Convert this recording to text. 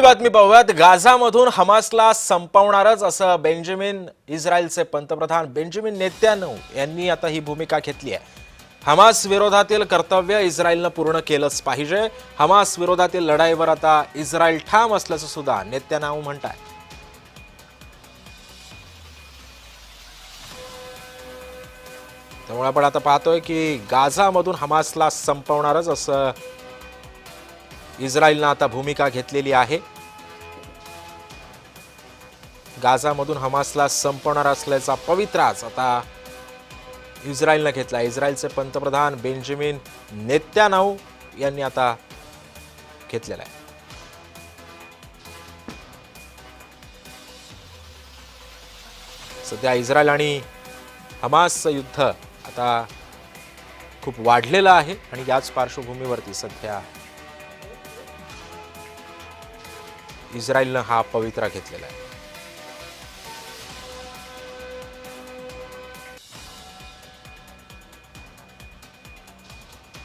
बातमी पाहूयात। गाझामधून हमासला संपवणारच असं इस्रायलचे पंतप्रधान बेंजामिन नेतन्याहू यांनी आता ही भूमिका घेतली आहे। हमास विरोधातील कर्तव्य इस्रायलने पूर्ण केलंच पाहिजे। हमास विरोधातील लढाईवर आता इस्रायल ठाम असल्याचं सुद्धा नेतन्याहू म्हणतात। त्यामुळे आपण आता पाहतोय की गाझामधून हमासला संपवणारच असं इस्रायलने आता भूमिका घेतलेली आहे। गाझामधून हमासला संपवणार असल्याचा पवित्राच आता इस्रायलने घेतला। इस्रायलचे पंतप्रधान बेंजामिन नेतन्याहू यांनी आता घेतलेला आहे। सध्या इस्रायल आणि हमासचं युद्ध आता खूप वाढलेलं आहे आणि याच पार्श्वभूमीवरती सध्या इस्रायलने हा पवित्रा घेतलेला आहे।